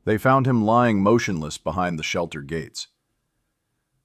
They found him lying motionless behind the shelter gates.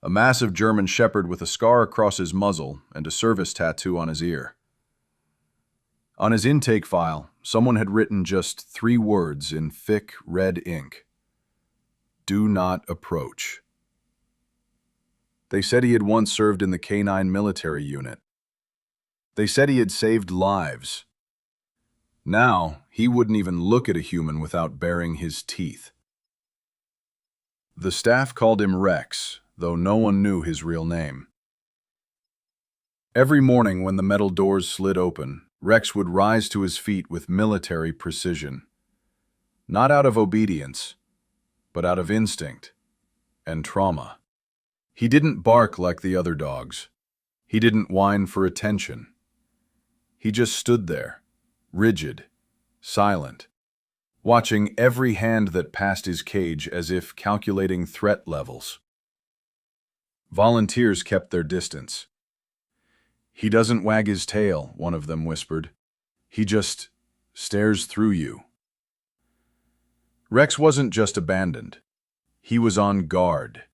A massive German shepherd with a scar across his muzzle and a service tattoo on his ear. On his intake file, someone had written just 3 words in thick red ink. "Do not approach." They said he had once served in the K-9 military unit. They said he had saved lives. Now, he wouldn't even look at a human without baring his teeth. The staff called him Rex, though no one knew his real name. Every morning when the metal doors slid open, Rex would rise to his feet with military precision. Not out of obedience, but out of instinct and trauma. He didn't bark like the other dogs. He didn't whine for attention. He just stood there, rigid, silent, watching every hand that passed his cage as if calculating threat levels. Volunteers kept their distance. "He doesn't wag his tail," one of them whispered. "He just stares through you." Rex wasn't just abandoned. He was on guard,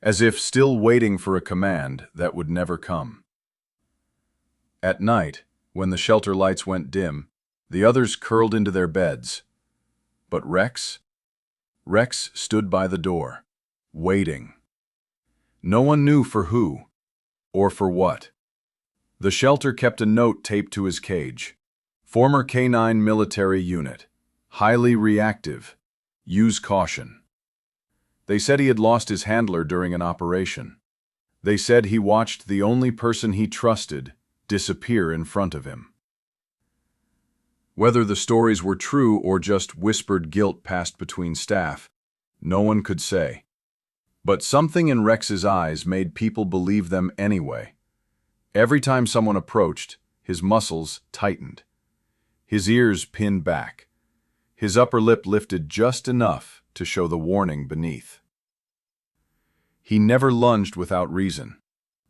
as if still waiting for a command that would never come. At night, when the shelter lights went dim, the others curled into their beds. But Rex stood by the door, waiting. No one knew for who, or for what. The shelter kept a note taped to his cage. "Former K-9 military unit. Highly reactive. Use caution." They said he had lost his handler during an operation. They said he watched the only person he trusted disappear in front of him. Whether the stories were true or just whispered guilt passed between staff, no one could say. But something in Rex's eyes made people believe them anyway. Every time someone approached, his muscles tightened. His ears pinned back. His upper lip lifted just enough to show the warning beneath. He never lunged without reason,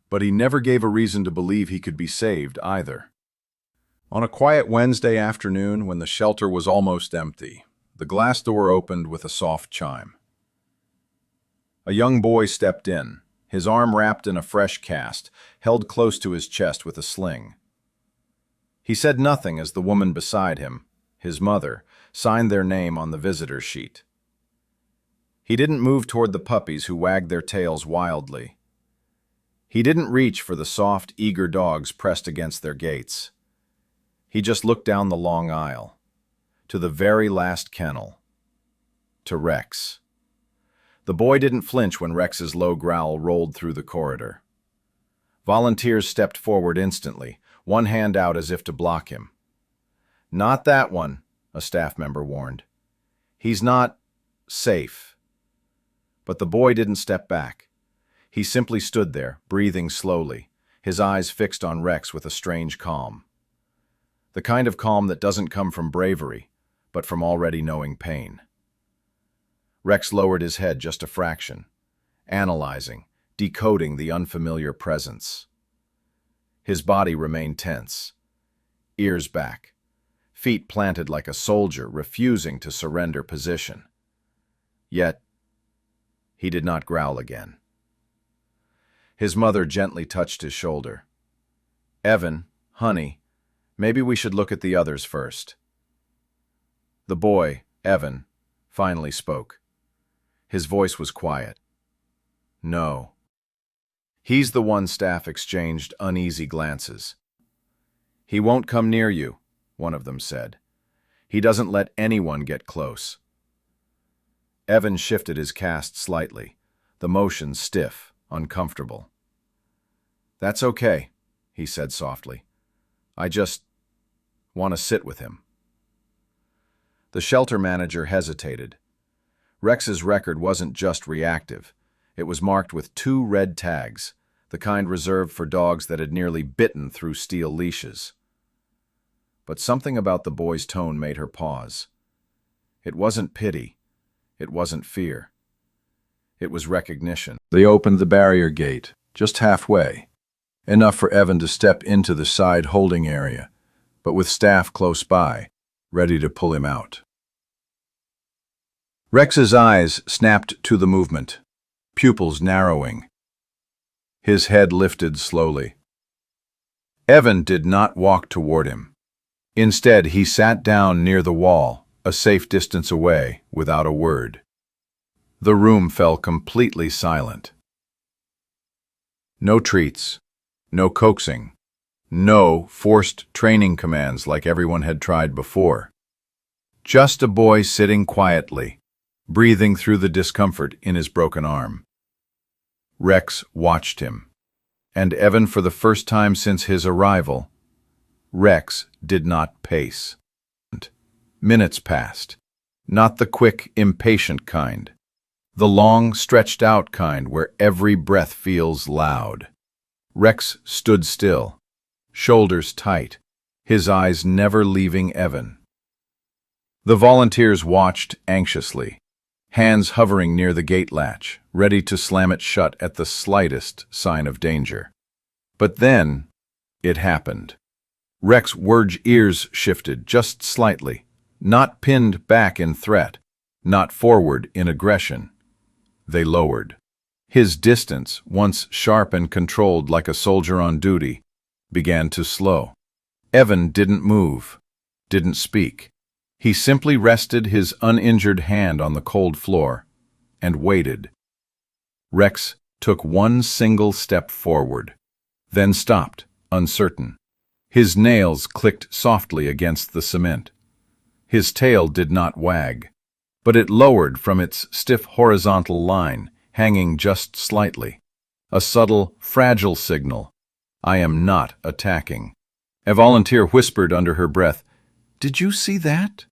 but he never gave a reason to believe he could be saved either. On a quiet Wednesday afternoon, when the shelter was almost empty, the glass door opened with a soft chime. A young boy stepped in, his arm wrapped in a fresh cast, held close to his chest with a sling. He said nothing as the woman beside him, his mother, signed their name on the visitor's sheet. He didn't move toward the puppies who wagged their tails wildly. He didn't reach for the soft, eager dogs pressed against their gates. He just looked down the long aisle, to the very last kennel, to Rex. The boy didn't flinch when Rex's low growl rolled through the corridor. Volunteers stepped forward instantly, one hand out as if to block him. "Not that one," a staff member warned. "He's not safe." But the boy didn't step back. He simply stood there, breathing slowly, his eyes fixed on Rex with a strange calm. The kind of calm that doesn't come from bravery, but from already knowing pain. Rex lowered his head just a fraction, analyzing, decoding the unfamiliar presence. His body remained tense, ears back, feet planted like a soldier refusing to surrender position. Yet, he did not growl again. His mother gently touched his shoulder. "Evan, honey, maybe we should look at the others first." The boy, Evan, finally spoke. His voice was quiet. "No." He's the one staff exchanged uneasy glances. "He won't come near you," one of them said. "He doesn't let anyone get close." Evan shifted his cast slightly, the motion stiff, uncomfortable. "That's okay," he said softly. "I just want to sit with him." The shelter manager hesitated. Rex's record wasn't just reactive. It was marked with 2 red tags, the kind reserved for dogs that had nearly bitten through steel leashes. But something about the boy's tone made her pause. It wasn't pity. It wasn't fear. It was recognition. They opened the barrier gate, just halfway, enough for Evan to step into the side holding area, but with staff close by, ready to pull him out. Rex's eyes snapped to the movement, pupils narrowing. His head lifted slowly. Evan did not walk toward him. Instead, he sat down near the wall, a safe distance away, without a word. The room fell completely silent. No treats, no coaxing, no forced training commands like everyone had tried before. Just a boy sitting quietly, breathing through the discomfort in his broken arm. Rex watched him, and Evan, for the first time since his arrival, Rex did not pace. Minutes passed, not the quick, impatient kind, the long, stretched-out kind where every breath feels loud. Rex stood still, shoulders tight, his eyes never leaving Evan. The volunteers watched anxiously, hands hovering near the gate latch, ready to slam it shut at the slightest sign of danger. But then, it happened. Rex's ears shifted just slightly, not pinned back in threat, not forward in aggression. They lowered. His distance, once sharp and controlled like a soldier on duty, began to slow. Evan didn't move, didn't speak. He simply rested his uninjured hand on the cold floor and waited. Rex took one single step forward, then stopped, uncertain. His nails clicked softly against the cement. His tail did not wag, but it lowered from its stiff horizontal line, hanging just slightly. A subtle, fragile signal. I am not attacking. A volunteer whispered under her breath, "Did you see that?"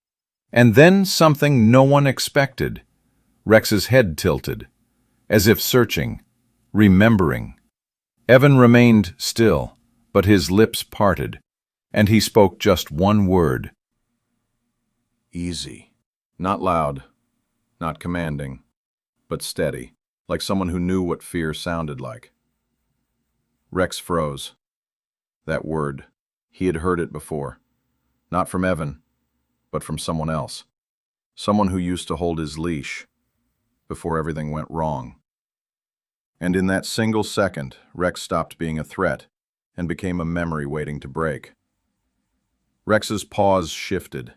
And then something no one expected. Rex's head tilted, as if searching, remembering. Evan remained still, but his lips parted, and he spoke just one word. Easy. Not loud, not commanding, but steady, like someone who knew what fear sounded like. Rex froze. That word. He had heard it before. Not from Evan, but from someone else. Someone who used to hold his leash before everything went wrong. And in that single second, Rex stopped being a threat and became a memory waiting to break. Rex's pause shifted.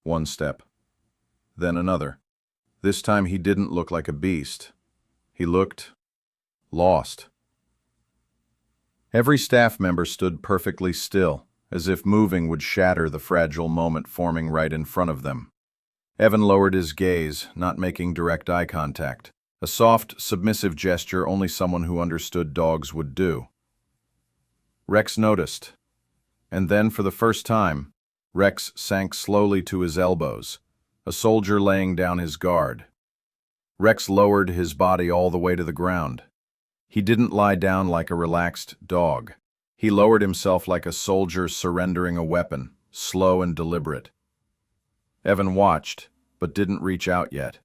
One step, then another. This time he didn't look like a beast. He looked lost. Every staff member stood perfectly still, as if moving would shatter the fragile moment forming right in front of them. Evan lowered his gaze, not making direct eye contact, a soft, submissive gesture only someone who understood dogs would do. Rex noticed, and then for the first time, Rex sank slowly to his elbows, a soldier laying down his guard. Rex lowered his body all the way to the ground. He didn't lie down like a relaxed dog. He lowered himself like a soldier surrendering a weapon, slow and deliberate. Evan watched, but didn't reach out yet.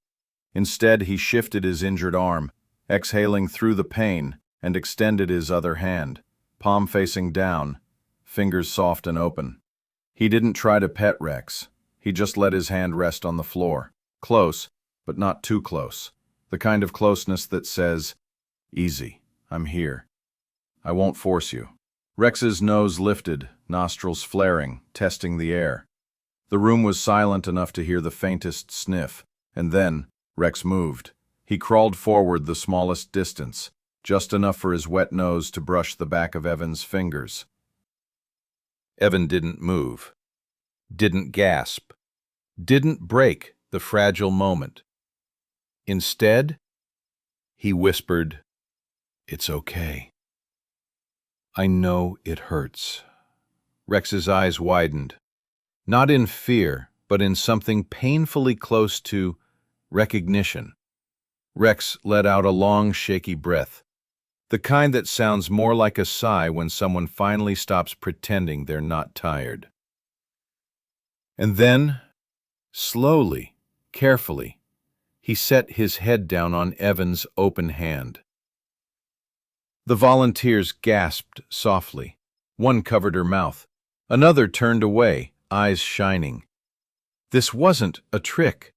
Instead, he shifted his injured arm, exhaling through the pain, and extended his other hand, palm facing down, fingers soft and open. He didn't try to pet Rex. He just let his hand rest on the floor. Close, but not too close. The kind of closeness that says, "Easy, I'm here. I won't force you." Rex's nose lifted, nostrils flaring, testing the air. The room was silent enough to hear the faintest sniff, and then Rex moved. He crawled forward the smallest distance, just enough for his wet nose to brush the back of Evan's fingers. Evan didn't move, didn't gasp, didn't break the fragile moment. Instead, he whispered, "It's okay. I know it hurts." Rex's eyes widened, not in fear, but in something painfully close to recognition. Rex let out a long, shaky breath, the kind that sounds more like a sigh when someone finally stops pretending they're not tired. And then, slowly, carefully, he set his head down on Evan's open hand. The volunteers gasped softly. One covered her mouth. Another turned away, eyes shining. This wasn't a trick.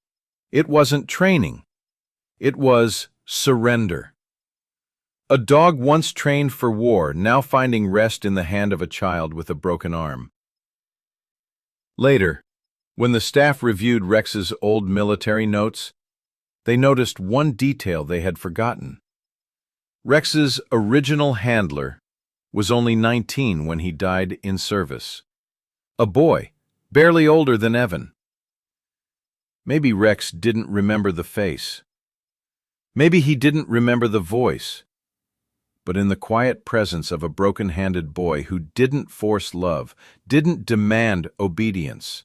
It wasn't training. It was surrender. A dog once trained for war, now finding rest in the hand of a child with a broken arm. Later, when the staff reviewed Rex's old military notes, they noticed one detail they had forgotten. Rex's original handler was only 19 when he died in service. A boy, barely older than Evan. Maybe Rex didn't remember the face. Maybe he didn't remember the voice. But in the quiet presence of a broken-handed boy who didn't force love, didn't demand obedience,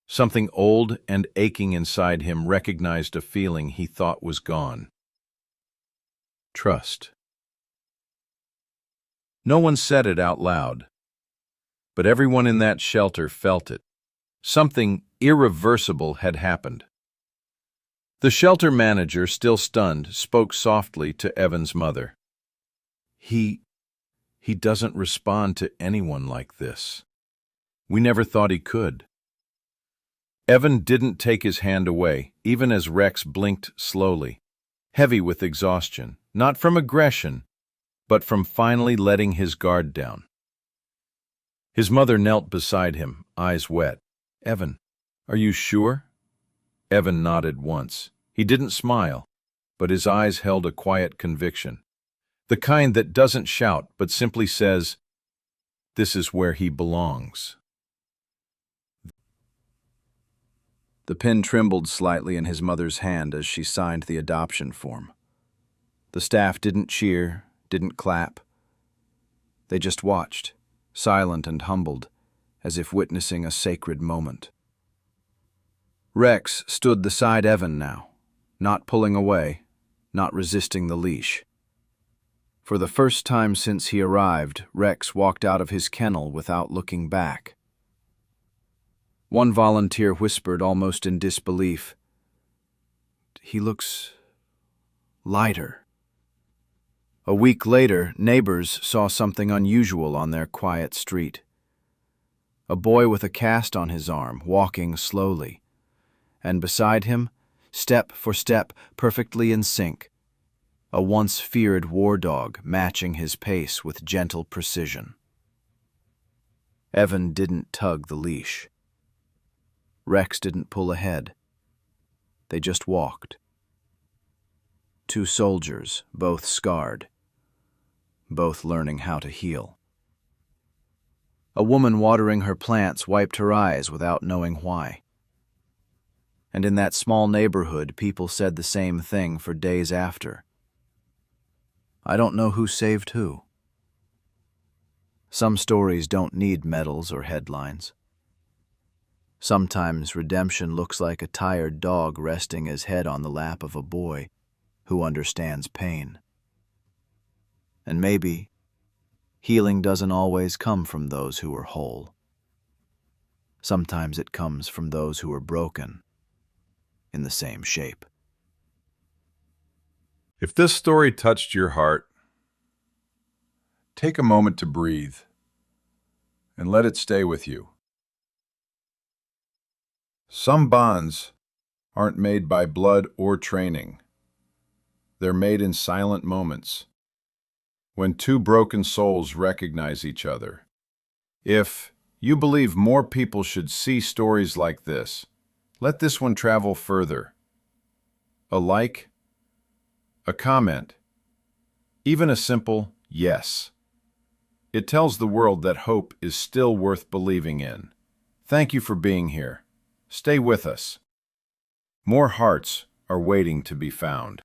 something old and aching inside him recognized a feeling he thought was gone. Trust. No one said it out loud, but everyone in that shelter felt it. Something irreversible had happened. The shelter manager, still stunned, spoke softly to Evan's mother. He doesn't respond to anyone like this. We never thought he could. Evan didn't take his hand away, even as Rex blinked slowly, heavy with exhaustion, not from aggression, but from finally letting his guard down. His mother knelt beside him, eyes wet. Evan, are you sure? Evan nodded once. He didn't smile, but his eyes held a quiet conviction. The kind that doesn't shout, but simply says, "This is where he belongs." The pen trembled slightly in his mother's hand as she signed the adoption form. The staff didn't cheer, didn't clap. They just watched, silent and humbled, as if witnessing a sacred moment. Rex stood beside Evan now, not pulling away, not resisting the leash. For the first time since he arrived, Rex walked out of his kennel without looking back. One volunteer whispered, almost in disbelief, "He looks lighter." A week later, neighbors saw something unusual on their quiet street. A boy with a cast on his arm, walking slowly, and beside him, step for step, perfectly in sync, a once feared war dog matching his pace with gentle precision. Evan didn't tug the leash. Rex didn't pull ahead. They just walked. Two soldiers, both scarred, both learning how to heal. A woman watering her plants wiped her eyes without knowing why. And in that small neighborhood, people said the same thing for days after. I don't know who saved who. Some stories don't need medals or headlines. Sometimes redemption looks like a tired dog resting his head on the lap of a boy who understands pain. And maybe healing doesn't always come from those who are whole. Sometimes it comes from those who are broken in the same shape. If this story touched your heart, take a moment to breathe and let it stay with you. Some bonds aren't made by blood or training. They're made in silent moments, when two broken souls recognize each other. If you believe more people should see stories like this, let this one travel further. A like, a comment, even a simple yes. It tells the world that hope is still worth believing in. Thank you for being here. Stay with us. More hearts are waiting to be found.